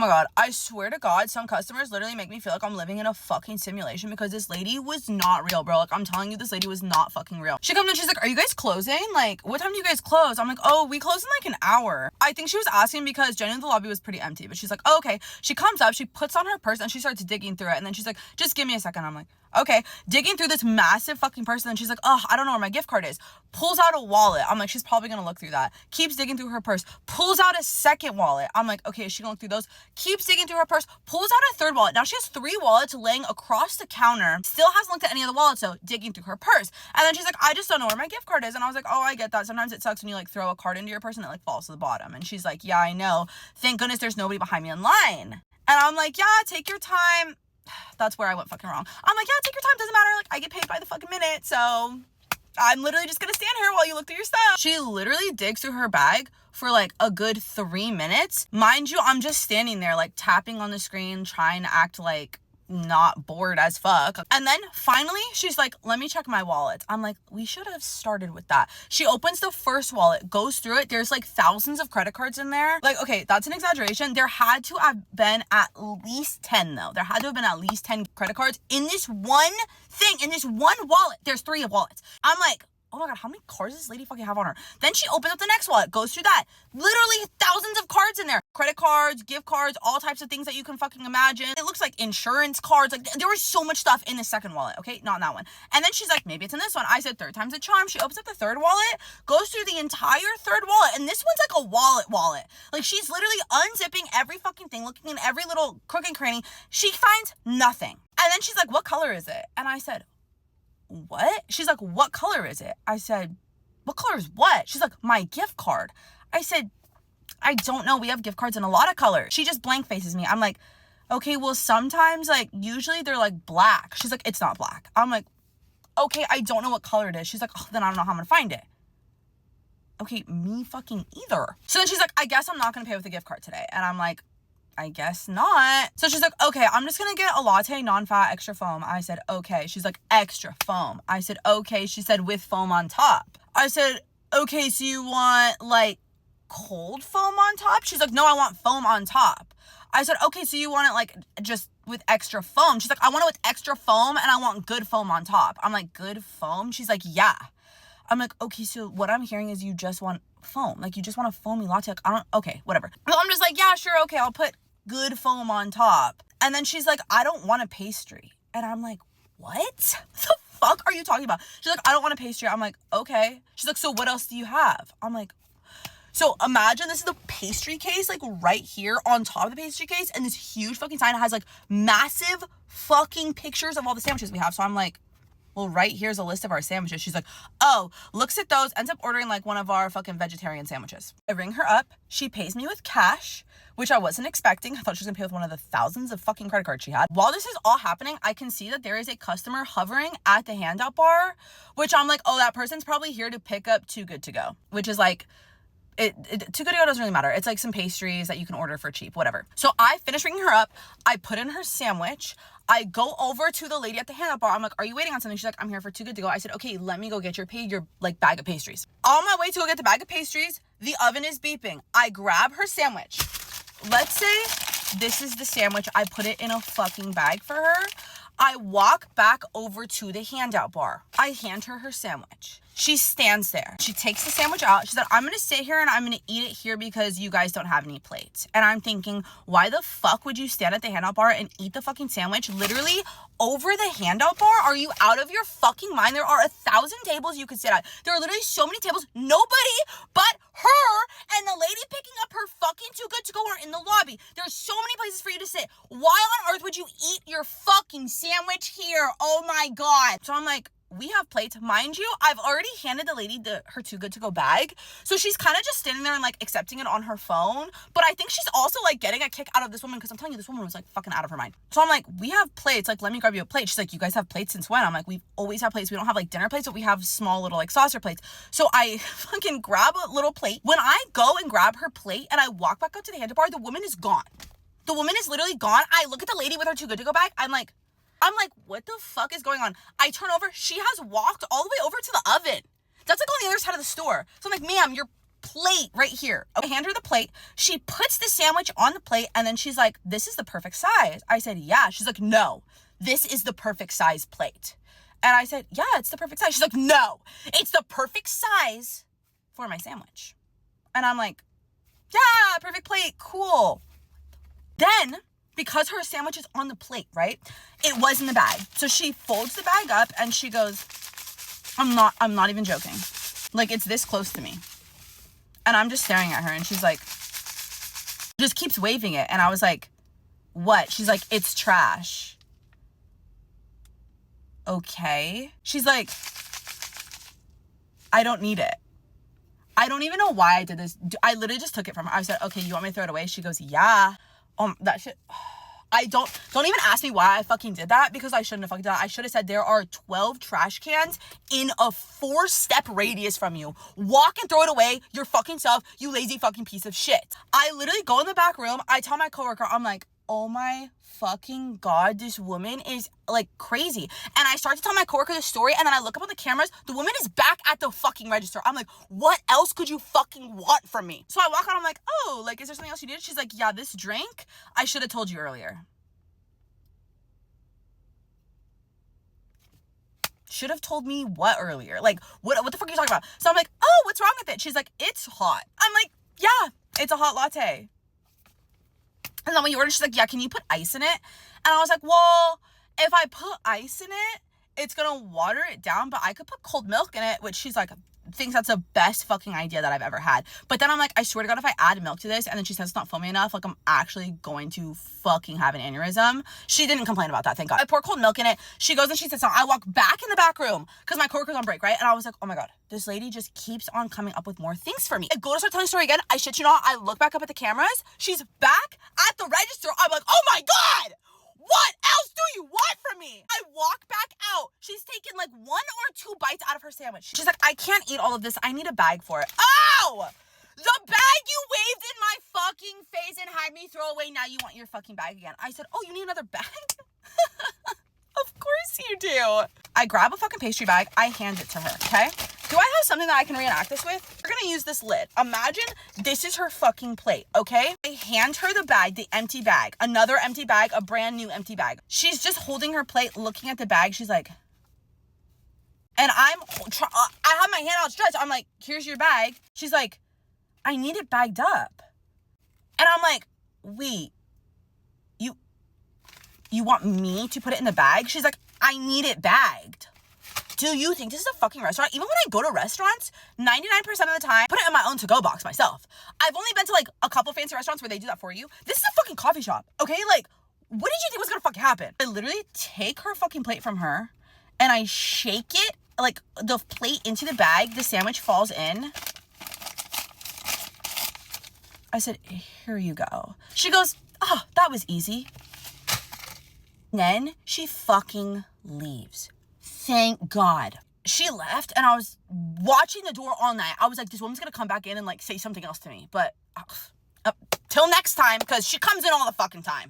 my God, I swear to God, some customers literally make me feel like I'm living in a fucking simulation because this lady was not real, bro. Like, I'm telling you, this lady was not fucking real. She comes in, she's like, are you guys closing? Like, what time do you guys close? I'm like, oh, we close in like an hour. I think she was asking because genuinely the lobby was pretty empty, but she's like, oh, okay. She comes up, she puts on her purse and she starts digging through it. And then she's like, just give me a second. I'm like, okay, digging through this massive fucking purse. And then she's like, oh, I don't know where my gift card is. Pulls out a wallet. I'm like, she's probably gonna look through that. Keeps digging through her purse. Pulls out a second wallet. I'm like, okay, is she gonna look through those? Keeps digging through her purse. Pulls out a third wallet. Now she has 3 wallets laying across the counter. Still hasn't looked at any of the wallets, so digging through her purse. And then she's like, I just don't know where my gift card is. And I was like, oh, I get that. Sometimes it sucks when you like throw a card into your purse and it like falls to the bottom. And she's like, yeah, I know. Thank goodness there's nobody behind me in line. And I'm like, yeah, take your time. That's where I went fucking wrong. I'm like, yeah, take your time, doesn't matter. Like, I get paid by the fucking minute, so I'm literally just gonna stand here while you look through your stuff. She literally digs through her bag for like a good 3 minutes. Mind you, I'm just standing there like tapping on the screen, trying to act like not bored as fuck. And then finally she's like, let me check my wallet. I'm like, we should have started with that. She opens the first wallet, goes through it. There's like thousands of credit cards in there. Like, okay, that's an exaggeration. There had to have been at least 10 though. There had to have been at least 10 credit cards in this one thing, in this one wallet. There's 3 wallets. I'm like, oh my God, how many cards does this lady fucking have on her? Then she opens up the next wallet, goes through that. Literally thousands of cards in there. Credit cards, gift cards, all types of things that you can fucking imagine. It looks like insurance cards. Like, there was so much stuff in the second wallet, okay? Not in that one. And then she's like, maybe it's in this one. I said, third time's a charm. She opens up the third wallet, goes through the entire third wallet, and this one's like a wallet. Like, she's literally unzipping every fucking thing, looking in every little crook and cranny. She finds nothing. And then she's like, what color is it? And I said, what? She's like, what color is it? I said, what color is what? She's like, my gift card. I said, I don't know. We have gift cards in a lot of colors. She just blank faces me. I'm like, okay, well, sometimes, like, usually they're like black. She's like, it's not black. I'm like, okay, I don't know what color it is. She's like, oh, then I don't know how I'm gonna find it. Okay, me fucking either. So then she's like, I guess I'm not gonna pay with a gift card today. And I'm like, I guess not. So she's like, okay, I'm just gonna get a latte, non-fat, extra foam. I said, okay. She's like, extra foam. I said, okay. She said, with foam on top. I said, okay, so you want like cold foam on top? She's like, no, I want foam on top. I said, okay, so you want it like just with extra foam? She's like, I want it with extra foam and I want good foam on top. I'm like, good foam? She's like, yeah. I'm like, okay, so what I'm hearing is you just want foam. Like, you just want a foamy latte. Like, okay, whatever. So I'm just like, yeah, sure, okay, I'll put good foam on top. And then she's like, I don't want a pastry. And I'm like, what the fuck are you talking about? She's like, I don't want a pastry. I'm like, okay. She's like, so what else do you have? I'm like, so imagine this is the pastry case, like right here on top of the pastry case, and this huge fucking sign has like massive fucking pictures of all the sandwiches we have. So I'm like, well, right here's a list of our sandwiches. She's like, oh, looks at those, ends up ordering like one of our fucking vegetarian sandwiches. I ring her up. She pays me with cash, which I wasn't expecting. I thought she was gonna pay with one of the thousands of fucking credit cards she had. While this is all happening, I can see that there is a customer hovering at the handout bar, which I'm like, oh, that person's probably here to pick up Too Good To Go, which is like, Too Good To Go doesn't really matter. It's like some pastries that you can order for cheap, whatever. So I finish ringing her up. I put in her sandwich. I go over to the lady at the handout bar. I'm like, are you waiting on something? She's like, I'm here for Too Good To Go. I said, okay, let me go get your like bag of pastries. On my way to go get the bag of pastries, the oven is beeping. I grab her sandwich. Let's say this is the sandwich. I put it in a fucking bag for her. I walk back over to the handout bar. I hand her sandwich. She stands there. She takes the sandwich out. She said, I'm going to sit here and I'm going to eat it here because you guys don't have any plates. And I'm thinking, why the fuck would you stand at the handout bar and eat the fucking sandwich literally over the handout bar? Are you out of your fucking mind? There are 1,000 tables you could sit at. There are literally so many tables. Nobody but her and the lady picking up her fucking Too Good To Go are in the lobby. There's so many places for you to sit. Why on earth would you eat your fucking sandwich here? Oh my God. So I'm like, we have plates. Mind you, I've already handed the lady her Too Good To Go bag. So she's kind of just standing there and like accepting it on her phone. But I think she's also like getting a kick out of this woman because I'm telling you, this woman was like fucking out of her mind. So I'm like, we have plates. Like, let me grab you a plate. She's like, you guys have plates since when? I'm like, we've always had plates. We don't have like dinner plates, but we have small little like saucer plates. So I fucking grab a little plate. When I go and grab her plate and I walk back up to the handle bar, the woman is gone. The woman is literally gone. I look at the lady with her Too Good To Go bag. I'm like, what the fuck is going on? I turn over. She has walked all the way over to the oven. That's like on the other side of the store. So I'm like, ma'am, your plate right here. I hand her the plate. She puts the sandwich on the plate, and then she's like, this is the perfect size. I said, yeah. She's like, no, this is the perfect size plate. And I said, yeah, it's the perfect size. She's like, no, it's the perfect size for my sandwich. And I'm like, yeah, perfect plate, cool. Then, because her sandwich is on the plate, right? It was in the bag. So she folds the bag up and she goes, I'm not even joking. Like, it's this close to me. And I'm just staring at her and she's like, just keeps waving it. And I was like, what? She's like, it's trash. Okay. She's like, I don't need it. I don't even know why I did this. I literally just took it from her. I said, okay, you want me to throw it away? She goes, yeah. That shit. I don't even ask me why I fucking did that, because I shouldn't have fucking done that. I should have said, there are 12 trash cans in a 4-step radius from you. Walk and throw it away your fucking self, you lazy fucking piece of shit. I literally go in the back room. I tell my coworker, I'm like, oh my fucking God, this woman is like crazy. And I start to tell my coworker the story, and then I look up on the cameras. The woman is back at the fucking register. I'm like, what else could you fucking want from me? So I walk out, I'm like, oh, like, is there something else you did? She's like, yeah, this drink, I should have told you earlier. Should have told me what earlier? Like, what the fuck are you talking about? So I'm like, oh, what's wrong with it? She's like, it's hot. I'm like, yeah, it's a hot latte. And then when you order, she's like, yeah, can you put ice in it? And I was like, well, if I put ice in it, it's gonna water it down, but I could put cold milk in it, which she's like, thinks that's the best fucking idea that I've ever had. But then I'm like, I swear to God, if I add milk to this, and then she says it's not foamy enough, like, I'm actually going to fucking have an aneurysm. She didn't complain about that, thank God. I pour cold milk in it. She goes and she sits down. I walk back in the back room because my coworker's on break, right? And I was like, oh my God, this lady just keeps on coming up with more things for me. I go to start telling the story again. I shit you not, I look back up at the cameras. She's back at the register. I'm like, oh my God, what else do you want from me? I walk back out. She's taken like 1 or 2 bites out of her sandwich. She's like, I can't eat all of this. I need a bag for it. Oh, the bag you waved in my fucking face and had me throw away. Now you want your fucking bag again. I said, oh, you need another bag? Of course you do. I grab a fucking pastry bag. I hand it to her, okay? Do I have something that I can reenact this with? We're gonna use this lid. Imagine this is her fucking plate, okay? I hand her the bag, the empty bag, another empty bag, a brand new empty bag. She's just holding her plate, looking at the bag. She's like, and I have my hand outstretched. I'm like, here's your bag. She's like, I need it bagged up. And I'm like, wait, you want me to put it in the bag? She's like, I need it bagged. Do you think this is a fucking restaurant? Even when I go to restaurants, 99% of the time, I put it in my own to-go box myself. I've only been to like a couple fancy restaurants where they do that for you. This is a fucking coffee shop, okay? Like, what did you think was gonna fucking happen? I literally take her fucking plate from her and I shake it, like the plate into the bag, the sandwich falls in. I said, here you go. She goes, oh, that was easy. Then she fucking leaves. Thank God. She left and I was watching the door all night. I was like, this woman's gonna come back in and like say something else to me. But till next time, because she comes in all the fucking time.